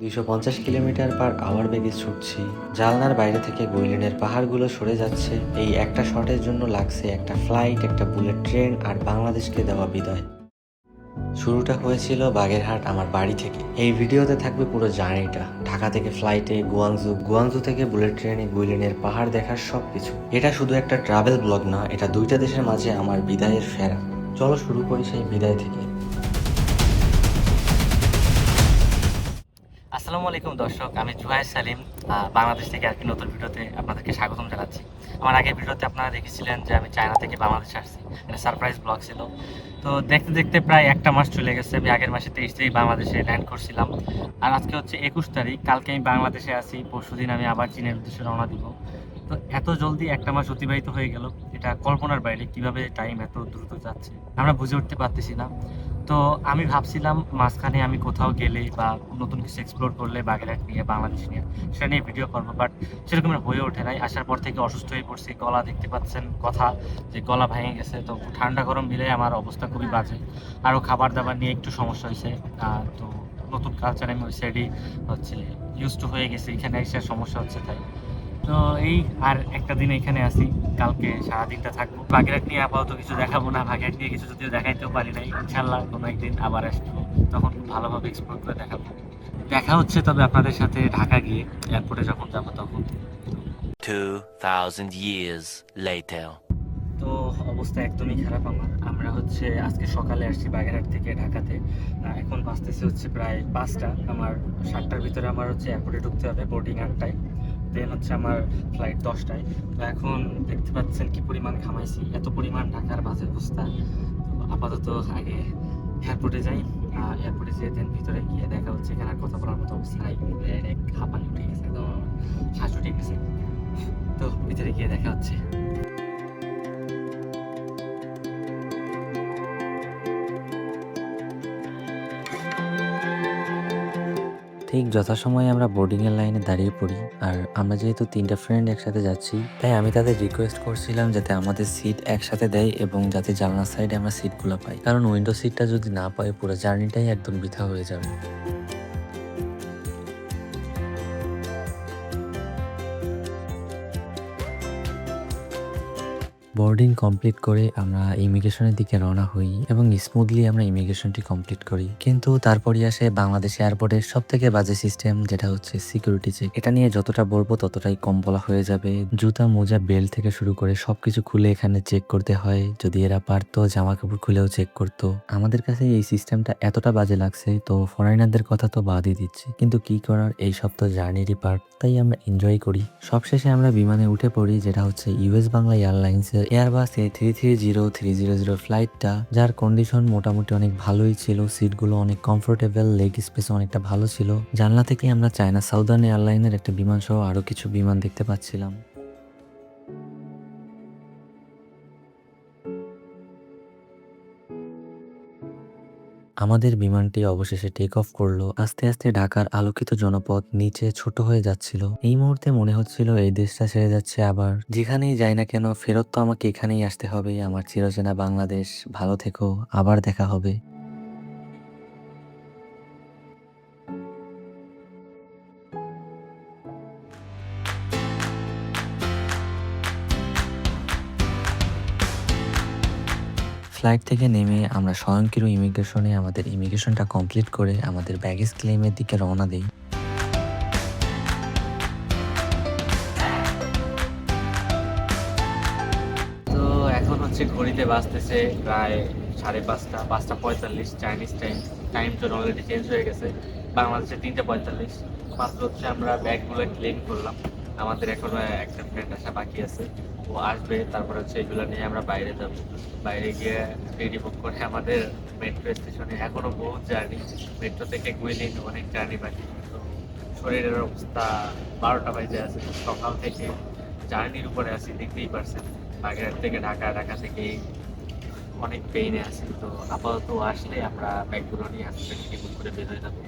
250 কিলোমিটার/আওয়ার বেগে ছুটছি। জানলার বাইরে থেকে গুইলেনের পাহাড়গুলো সরে যাচ্ছে। এই একটা শটের জন্য লাগছে একটা ফ্লাইট, একটা বুলেট ট্রেন আর বাংলাদেশকে দেওয়া বিদায়। শুরুটা হয়েছিল বাগেরহাট আমার বাড়ি থেকে। এই ভিডিওতে থাকবে পুরো জার্নিটা, ঢাকা থেকে ফ্লাইটে গুয়াংজু, গুয়াংজু থেকে বুলেট ট্রেনে গুইলেনের পাহাড় দেখার সবকিছু। এটা শুধু একটা ট্রাভেল ব্লগ না, এটা দুইটা দেশের মাঝে আমার বিদায়ের ফেরা। চলো শুরু করি সেই বিদায় থেকে। আসসালামু আলাইকুম দর্শক, আমি জুহাইর সালিম বাংলাদেশ থেকে আর কি নতুন ভিডিওতে আপনাদেরকে স্বাগতম জানাচ্ছি। আমার আগের ভিডিওতে আপনারা দেখেছিলেন যে আমি চায়না থেকে বাংলাদেশে আসছি, এটা সারপ্রাইজ ব্লগ ছিল। তো দেখতে দেখতে প্রায় একটা মাস চলে গেছে। আমি আগের মাসে 23 তারিখ বাংলাদেশে ল্যান্ড করছিলাম, আর আজকে হচ্ছে 21 তারিখ। কালকে আমি বাংলাদেশে আছি, পরশুদিন আমি আবার চীনের উদ্দেশ্যে রওনা দিব। তো এত জলদি একটা মাস অতিবাহিত হয়ে গেল, এটা কল্পনার বাইরে। কিভাবে টাইম এত দ্রুত যাচ্ছে আমরা বুঝে উঠতে পারতেছি না। তো আমি ভাবছিলাম মাঝখানে আমি কোথাও গেলে বা নতুন কিছু এক্সপ্লোর করলে বাগেরহাট নিয়ে, বাংলাদেশ নিয়ে, সেটা নিয়ে ভিডিও করবো, বাট সেরকম হয়ে ওঠে নাই। আসার পর থেকে অসুস্থ হয়ে পড়ছি, গলা দেখতে পাচ্ছেন, কথা যে গলা ভেঙে গেছে। তো ঠান্ডা গরম মিলে আমার অবস্থা খুবই বাজে। আরও খাবার দাবার নিয়ে একটু সমস্যা হয়েছে। তো নতুন কালচার আমি ওই সাইডে হচ্ছে ইউজ টু হয়ে গেছি, এখানে এসে সমস্যা হচ্ছে তাই। তো এই আর একটা দিন এখানে আসি, কালকে সারাদিনটা থাকবো। বাগেরহাট নিয়ে আপাতত কিছু দেখাবো না, বাগেরহাট নিয়ে কিছু যদিও দেখাইতেও পারি নাই। ইনশাল্লাহ কোনো একদিন আবার আসবো, তখন ভালোভাবে এক্সপ্লোর করে দেখাবো। দেখা হচ্ছে তবে আপনাদের সাথে ঢাকা গিয়ে, এয়ারপোর্টে যখন যাবো তখন। 2000 years later. তো অবস্থা একদমই খারাপ আমার। আমরা হচ্ছে আজকে সকালে আসছি বাগেরহাট থেকে ঢাকাতে। এখন বাজতেছে হচ্ছে প্রায় 5টা। আমার 7টার ভিতরে আমার হচ্ছে এয়ারপোর্টে ঢুকতে হবে, বোর্ডিং 8টায়। দেন হচ্ছে আমার ফ্লাইট 10টায়। তো এখন দেখতে পাচ্ছেন কি পরিমাণ ঘামাইছি, এত পরিমাণ ঢাকার বাজে অবস্থা। তো আপাতত আগে এয়ারপোর্টে যাই, এয়ারপোর্টে যেয়ে দেন ভিতরে গিয়ে দেখা হচ্ছে। এখানে আর কথা বলার মতো অবস্থা নাই, হাঁপানি উঠে গেছে, তো শ্বাস উঠে গেছে। তো ভিতরে গিয়ে দেখা হচ্ছে। ঠিক যথাসময়ে আমরা বোর্ডিংয়ের লাইনে দাঁড়িয়ে পড়ি। আর আমরা যেহেতু 3টা ফ্রেন্ড একসাথে যাচ্ছি, তাই আমি তাদের রিকোয়েস্ট করছিলাম যাতে আমাদের সিট একসাথে দেয় এবং যাতে জানলার সাইডে আমরা সিটগুলো পাই, কারণ উইন্ডো সিটটা যদি না পাই পুরো জার্নিটাই একদম বৃথা হয়ে যাবে। বোর্ডিং কমপ্লিট করে আমরা ইমিগ্রেশনের দিকে রওনা হই এবং স্মুথলি আমরা ইমিগ্রেশনটি কমপ্লিট করি। কিন্তু তারপরই আসে বাংলাদেশ এয়ারপোর্টের সব থেকে বাজে সিস্টেম, যেটা হচ্ছে সিকিউরিটি চেক। এটা নিয়ে যতটা বলবো ততটাই কম বলা হয়ে যাবে। জুতা, মোজা, বেল্ট থেকে শুরু করে সবকিছু খুলে এখানে চেক করতে হয়। যদি এরা পারতো জামা কাপড় খুলেও চেক করতো। আমাদের কাছে এই সিস্টেমটা এতটা বাজে লাগছে, তো ফরেনারদের কথা তো বাদই দিচ্ছি, কিন্তু কি করার, এই সব তো জার্নিরই পার্ট, তাই আমরা এনজয় করি। সবশেষে আমরা বিমানে উঠে পড়ি, যেটা হচ্ছে ইউএস বাংলা এয়ারলাইন্সের এয়ারবাস A330-300 ফ্লাইটটা, যার কন্ডিশন মোটামুটি অনেক ভালোই ছিল। সিটগুলো অনেক কমফোর্টেবল, লেগ স্পেস অনেকটা ভালো ছিল। জানলা থেকে আমরা চায়না সাউদার্ন এয়ারলাইনের একটা বিমান সহ আরো কিছু বিমান দেখতে পাচ্ছিলাম। আমাদের বিমানটি অবশেষে টেক অফ করলো। আস্তে আস্তে ঢাকার আলোকিত জনপদ নিচে ছোট হয়ে যাচ্ছিল। এই মুহূর্তে মনে হচ্ছিল এই দেশটা ছেড়ে যাচ্ছে আবার। যেখানেই যাই না কেন ফেরত তো আমাকে এখানেই আসতে হবে, আমার চিরচেনা বাংলাদেশ। ভালো থেকো, আবার দেখা হবে। ফ্লাইট থেকে নেমে আমরা স্বয়ংক্রিয় ইমিগ্রেশনে আমাদের ইমিগ্রেশনটা কমপ্লিট করে আমাদের ব্যাগেজ ক্লেমের দিকে রওনা দিই। তো এখন হচ্ছে ঘড়িতে বাজতেছে প্রায় 5:30, 5:45 Chinese time. Time zone already change হয়ে গেছে, বাংলাদেশে 3:45। মাত্র হচ্ছে আমরা ব্যাগগুলো ক্লেম করলাম। আমাদের এখনো একটা ফ্রেন্ড আসা বাকি আছে, ও আসবে। তারপর হচ্ছে এগুলো নিয়ে আমরা বাইরে যাব। বাইরে গিয়ে রেডি বুক করে আমাদের মেট্রো স্টেশনে। এখনো বহুত জার্নি, মেট্রো থেকে গুইলিন অনেক জার্নি বাকি। তো শরীরের অবস্থা 12টা বাজে আছে, সকাল থেকে জার্নির উপরে আছি, দেখতেই পারছেন। বাগেরহাট থেকে ঢাকা, ঢাকা থেকে অনেক পেইনে আছি। তো আপাতত আসলে আমরা ব্যাগগুলো নিয়ে আসলে টিকিট করে বের হয়ে যাবো।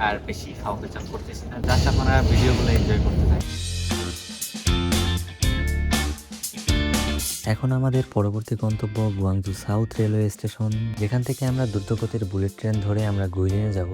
আর বেশি খাওয়াতে চান করতেছি না, জাস্ট আপনারা ভিডিওগুলো এনজয় করতে থাকেন। এখন আমাদের পরবর্তী গন্তব্য গুয়াংজু সাউথ রেলওয়ে স্টেশন, যেখান থেকে আমরা দ্রুতগতির বুলেট ট্রেন ধরে আমরা গুইলিনে যাব।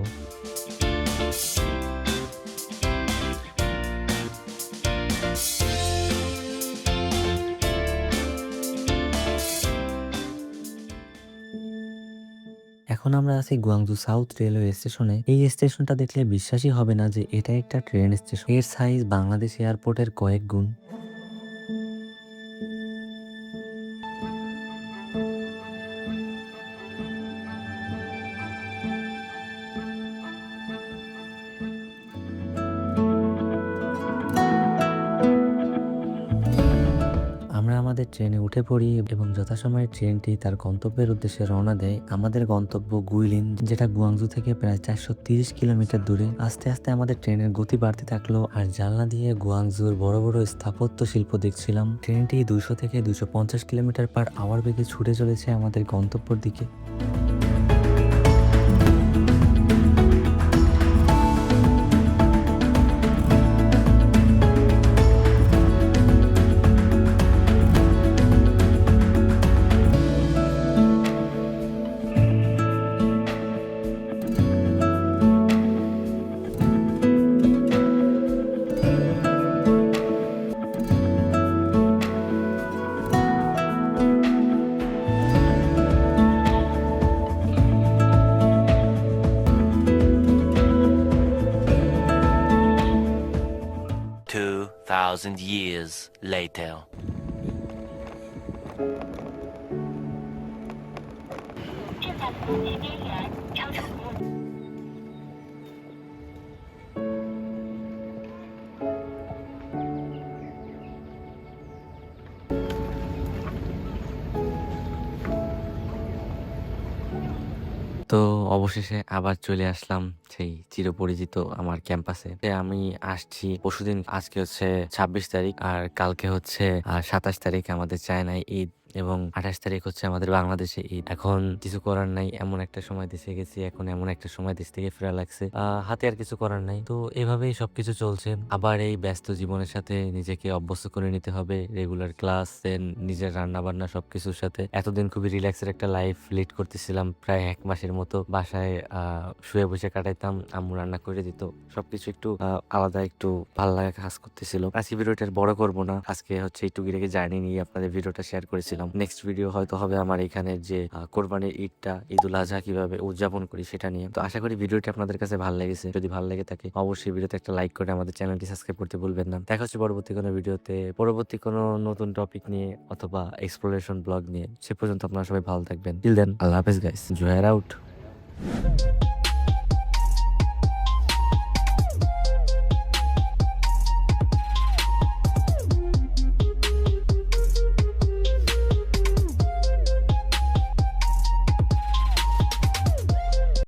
এখন আমরা আছি গুয়াংজু সাউথ রেলওয়ে স্টেশনে। এই স্টেশনটা দেখলে বিশ্বাসই হবে না যে এটা একটা ট্রেন স্টেশন। এর সাইজ বাংলাদেশ এয়ারপোর্টের কয়েক গুণ। আমরা আমাদের ট্রেনে উঠে পড়ি এবং যথাসময়ে ট্রেনটি তার গন্তব্যের উদ্দেশ্যে রওনা দেয়। আমাদের গন্তব্য গুইলিন, যেটা গুয়াংজু থেকে প্রায় 430 কিলোমিটার দূরে। আস্তে আস্তে আমাদের ট্রেনের গতি বাড়তে থাকলো আর জানলা দিয়ে গুয়াংজুর বড় বড় স্থাপত্য শিল্প দেখছিলাম। ট্রেনটি 200 থেকে 250 কিলোমিটার পার আওয়ার বেগে ছুটে চলেছে আমাদের গন্তব্যের দিকে। Two thousand years later. তো অবশেষে আবার চলে আসলাম সেই চিরপরিচিত আমার ক্যাম্পাসে। আমি আসছি পরশুদিন। আজকে হচ্ছে 26 তারিখ আর কালকে হচ্ছে 27 তারিখ আমাদের চায়নায় ঈদ এবং 28 তারিখ হচ্ছে আমাদের বাংলাদেশে ঈদ। এখন কিছু করার নাই, এমন একটা সময় দেশে গেছি, এখন এমন একটা সময় দেশ থেকে ফেরা লাগছে। হাতে আর কিছু করার নাই। তো এভাবেই সবকিছু চলছে। আবার এই ব্যস্ত জীবনের সাথে নিজেকে অভ্যস্ত করে নিতে হবে। রেগুলার ক্লাস, দেন নিজের রান্না বান্না সবকিছুর সাথে। এতদিন খুবই রিল্যাক্সের একটা লাইফ লিড করতেছিলাম, প্রায় 1 মাসের মতো বাসায় শুয়ে বসে কাটাইতাম। আম্মু রান্না করে দিত। সবকিছু একটু আলাদা, একটু ভালো লাগা কাজ করতেছিল। আজকে ভিডিওটা আর বড় করবো না। আজকে হচ্ছে একটু গিরে জার্নি নিয়ে আপনাদের ভিডিওটা শেয়ার করেছিলাম। নেক্সট ভিডিও হয়তো হবে আমার এখানে যে কোরবানির ঈদটা, ঈদুল আজহা কিভাবে উদযাপন করি সেটা নিয়ে। তো আশা করি ভিডিওটি আপনাদের কাছে ভালো লেগেছে। যদি ভালো লেগে থাকে অবশ্যই ভিডিওতে একটা লাইক করে আমাদের চ্যানেলটি সাবস্ক্রাইব করতে ভুলবেন না। দেখা হচ্ছে পরবর্তী কোনো ভিডিওতে, পরবর্তী কোনো নতুন টপিক নিয়ে অথবা এক্সপ্লোরেশন ব্লগ নিয়ে। সে পর্যন্ত আপনারা সবাই ভালো থাকবেন। টিল দেন, আল্লাহ হাফেজ গাইস। জোয়ার আউট।